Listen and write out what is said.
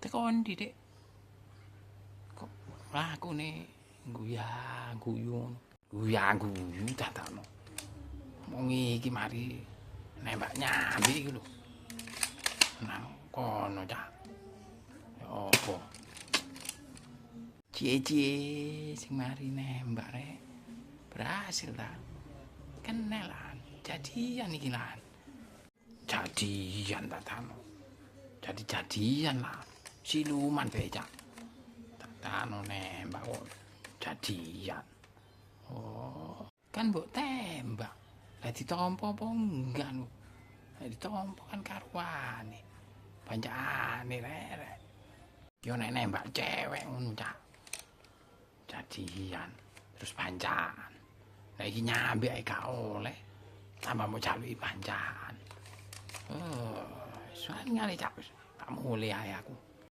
teko ndi, Dik? Kok lakune guyang-guyu. Guyang-guyu dadakno. Wong iki mari nembak nyambi iki lho. Nang kono, Cak. Ya apa? Cie-cie sing mari nembak rek. Berhasil ta? Kenalan, jadian iki lan. Jadian dadakno. Jadian lah. Siluman bae, Cak. Dadakno nembak kok jadian. Oh, kan mbok tembak. Lah ditampa apa enggak lho. Lah ditampa kan karuane. Pancane rek. Yo nek nembak cewek ngono, Cak. Jadian terus pancaan. Lah iki nyambi ae gak oleh. Tambah mau jaluki pancaan. Oh, soalnya Cak, tak mulai ae aku.